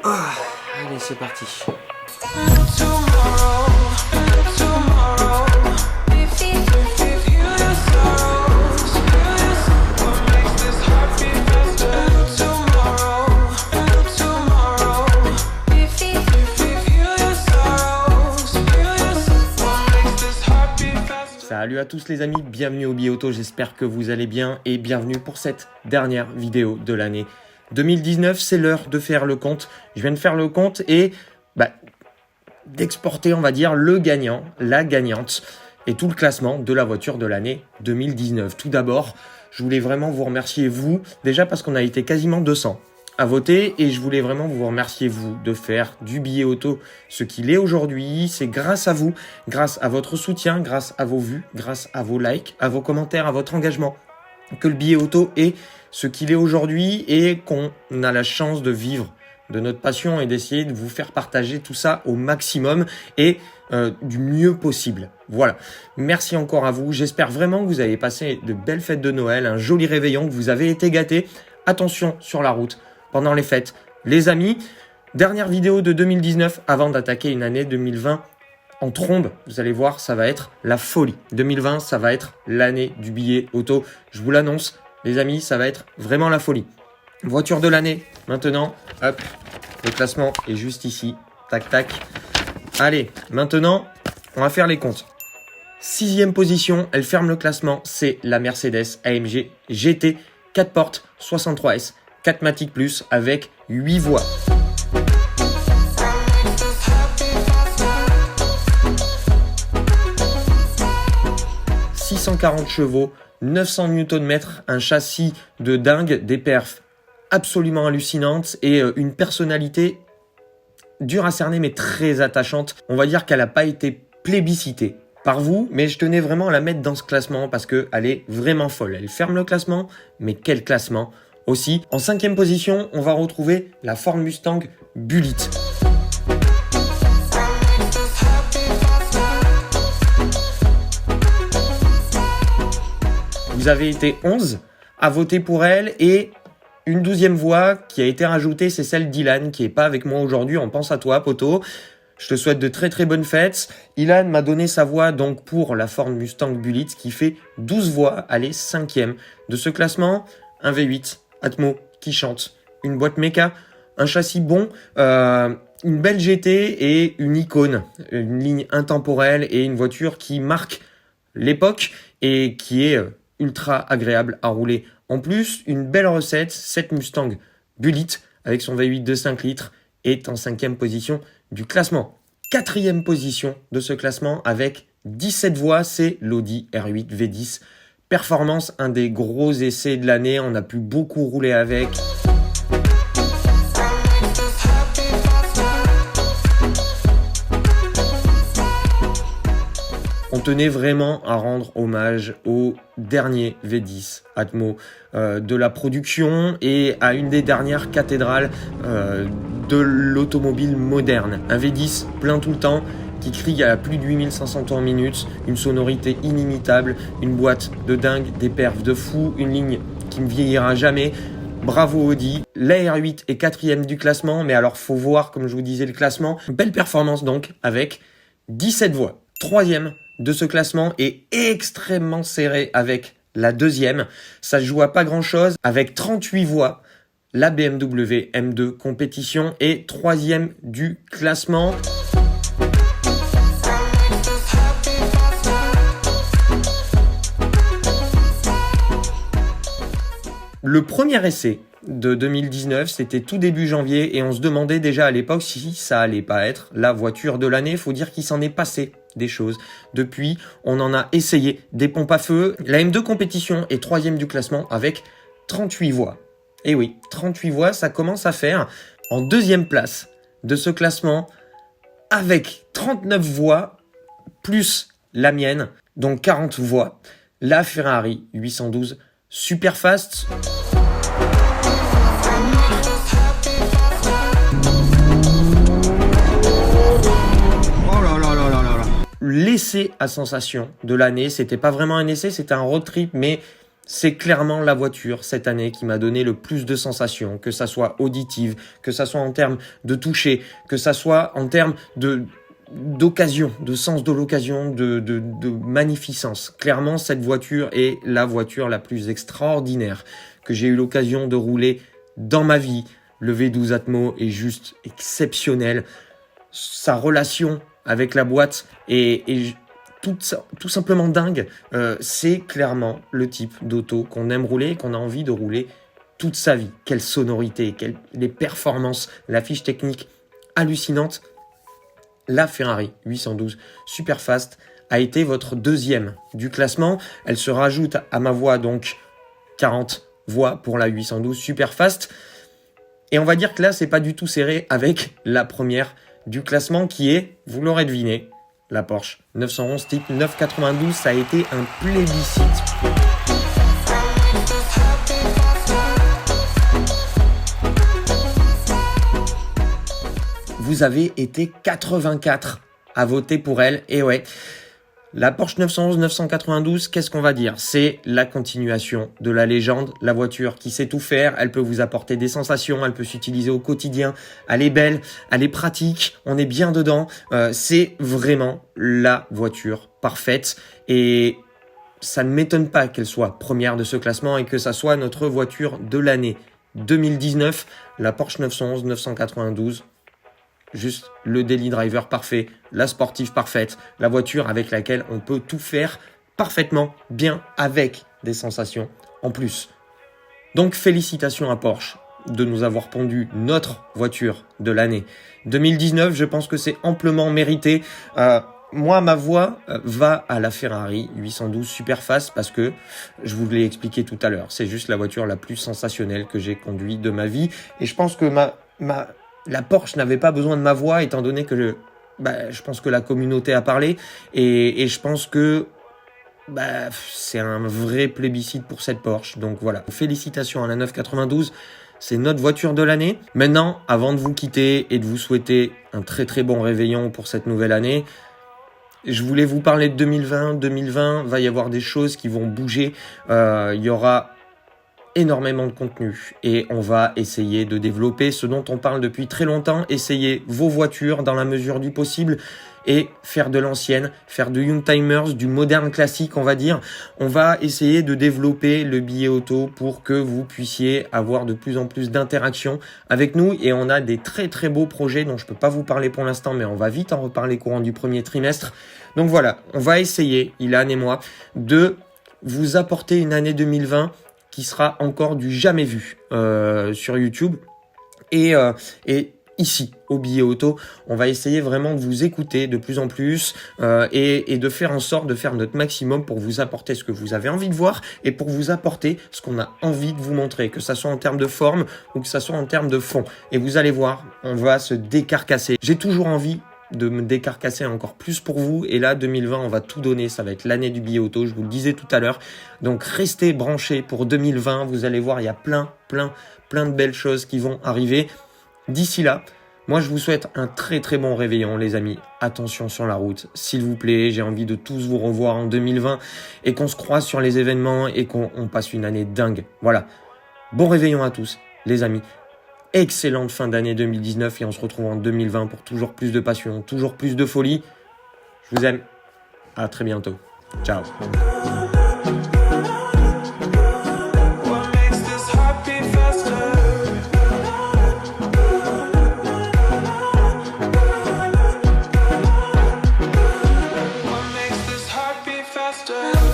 Allez, c'est parti. Salut à tous les amis, bienvenue au Bi-Auto, j'espère que vous allez bien et bienvenue pour cette dernière vidéo de l'année 2019. C'est l'heure de faire le compte. Je viens de faire le compte et d'exporter, on va dire, le gagnant, la gagnante et tout le classement de la voiture de l'année 2019. Tout d'abord, je voulais vraiment vous remercier vous, déjà parce qu'on a été quasiment 200 à voter et je voulais vraiment vous remercier vous de faire du Bi-Auto ce qu'il est aujourd'hui. C'est grâce à vous, grâce à votre soutien, grâce à vos vues, grâce à vos likes, à vos commentaires, à votre engagement que le Bi-Auto est ce qu'il est aujourd'hui et qu'on a la chance de vivre de notre passion et d'essayer de vous faire partager tout ça au maximum et du mieux possible. Voilà. Merci encore à vous. J'espère vraiment que vous avez passé de belles fêtes de Noël, un joli réveillon, que vous avez été gâtés. Attention sur la route pendant les fêtes. Les amis, dernière vidéo de 2019 avant d'attaquer une année 2020 en trombe. Vous allez voir, ça va être la folie. 2020, ça va être l'année du billet auto. Je vous l'annonce, les amis, ça va être vraiment la folie. Voiture de l'année, maintenant, hop, le classement est juste ici. Tac, tac. Allez, maintenant, on va faire les comptes. 6e position, elle ferme le classement, c'est la Mercedes AMG GT 4 portes 63S. 4matic Plus avec 8 voies. « 640 chevaux, 900 Nm, un châssis de dingue, des perfs absolument hallucinantes et une personnalité dure à cerner mais très attachante. On va dire qu'elle n'a pas été plébiscitée par vous, mais je tenais vraiment à la mettre dans ce classement parce qu'elle est vraiment folle. Elle ferme le classement, mais quel classement! Aussi, en 5e position, on va retrouver la Ford Mustang Bullitt. Vous avez été 11 à voter pour elle et une 12e voix qui a été rajoutée, c'est celle d'Ilan qui n'est pas avec moi aujourd'hui. On pense à toi, poteau. Je te souhaite de très très bonnes fêtes. Ilan m'a donné sa voix donc pour la Ford Mustang Bullitt qui fait 12 voix. Elle est 5e de ce classement. Un V8. Atmo qui chante, une boîte méca, un châssis bon, une belle GT et une icône, une ligne intemporelle et une voiture qui marque l'époque et qui est ultra agréable à rouler. En plus, une belle recette, cette Mustang Bullitt avec son V8 de 5 litres est en 5e position du classement. 4e position de ce classement avec 17 voix, c'est l'Audi R8 V10. Performance, un des gros essais de l'année, on a pu beaucoup rouler avec. On tenait vraiment à rendre hommage au dernier V10 Atmo de la production et à une des dernières cathédrales de l'automobile moderne. Un V10 plein tout le temps, qui crie à plus de 8500 tours minutes, une sonorité inimitable, une boîte de dingue, des perfs de fou, une ligne qui ne vieillira jamais. Bravo Audi. La R8 est 4e du classement, mais alors faut voir, comme je vous disais, le classement. Belle performance donc, avec 17 voix. 3e de ce classement est extrêmement serré avec la 2e. Ça se joue à pas grand chose, avec 38 voix. La BMW M2 Compétition est 3e du classement. Le premier essai de 2019, c'était tout début janvier et on se demandait déjà à l'époque si ça allait pas être la voiture de l'année. Faut dire qu'il s'en est passé des choses. Depuis, on en a essayé des pompes à feu. La M2 Compétition est 3e du classement avec 38 voix. Et oui, 38 voix, ça commence à faire. En 2e place de ce classement avec 39 voix plus la mienne, donc 40 voix, la Ferrari 812 Superfast. L'essai à sensation de l'année, c'était pas vraiment un essai, c'était un road trip, mais C'est clairement la voiture cette année qui m'a donné le plus de sensations, que ça soit auditive, que ça soit en termes de toucher, que ça soit en termes d'occasion, de sens de l'occasion, de magnificence. Clairement, cette voiture est la voiture la plus extraordinaire que j'ai eu l'occasion de rouler dans ma vie. Le V12 Atmo est juste exceptionnel. Sa relation avec la boîte est tout simplement dingue. C'est clairement le type d'auto qu'on aime rouler et qu'on a envie de rouler toute sa vie. Quelle sonorité, les performances, la fiche technique hallucinante. La Ferrari 812 Superfast a été votre deuxième du classement. Elle se rajoute à ma voix, donc 40 voix pour la 812 Superfast. Et on va dire que là, c'est pas du tout serré avec la première du classement qui est, vous l'aurez deviné, la Porsche 911 Type 992. Ça a été un plébiscite. Vous avez été 84 à voter pour elle. Et ouais, la Porsche 911 992, qu'est-ce qu'on va dire? C'est la continuation de la légende, la voiture qui sait tout faire. Elle peut vous apporter des sensations, elle peut s'utiliser au quotidien. Elle est belle, elle est pratique, on est bien dedans. C'est vraiment la voiture parfaite. Et ça ne m'étonne pas qu'elle soit première de ce classement et que ça soit notre voiture de l'année 2019, la Porsche 911 992. Juste le daily driver parfait, la sportive parfaite, la voiture avec laquelle on peut tout faire parfaitement bien avec des sensations en plus. Donc félicitations à Porsche de nous avoir pondu notre voiture de l'année 2019. Je pense que c'est amplement mérité. Moi, ma voix va à la Ferrari 812 Superfast parce que, je vous l'ai expliqué tout à l'heure, c'est juste la voiture la plus sensationnelle que j'ai conduite de ma vie. Et je pense que la Porsche n'avait pas besoin de ma voix étant donné que je pense que la communauté a parlé et je pense que c'est un vrai plébiscite pour cette Porsche. Donc voilà, félicitations à la 992, c'est notre voiture de l'année. Maintenant, avant de vous quitter et de vous souhaiter un très très bon réveillon pour cette nouvelle année, je voulais vous parler de 2020. 2020, va y avoir des choses qui vont bouger. Il y aura énormément de contenu et on va essayer de développer ce dont on parle depuis très longtemps, essayer vos voitures dans la mesure du possible et faire de l'ancienne, faire de Youngtimers, du moderne classique on va dire. On va essayer de développer le billet auto pour que vous puissiez avoir de plus en plus d'interactions avec nous et on a des très très beaux projets dont je peux pas vous parler pour l'instant mais on va vite en reparler courant du premier trimestre. Donc voilà, on va essayer, Ilan et moi, de vous apporter une année 2020 qui sera encore du jamais vu sur YouTube. Et ici, au billet auto, on va essayer vraiment de vous écouter de plus en plus et de faire en sorte de faire notre maximum pour vous apporter ce que vous avez envie de voir et pour vous apporter ce qu'on a envie de vous montrer, que ça soit en termes de forme ou que ça soit en termes de fond. Et vous allez voir, on va se décarcasser. J'ai toujours envie de me décarcasser encore plus pour vous et là 2020 on va tout donner, ça va être l'année du billet auto, je vous le disais tout à l'heure, donc restez branchés pour 2020, vous allez voir il y a plein de belles choses qui vont arriver. D'ici là, moi je vous souhaite un très très bon réveillon les amis, attention sur la route s'il vous plaît, j'ai envie de tous vous revoir en 2020 et qu'on se croise sur les événements et qu'on passe une année dingue. Voilà, bon réveillon à tous les amis. Excellente fin d'année 2019 et on se retrouve en 2020 pour toujours plus de passion, toujours plus de folie. Je vous aime. À très bientôt. Ciao. Faster.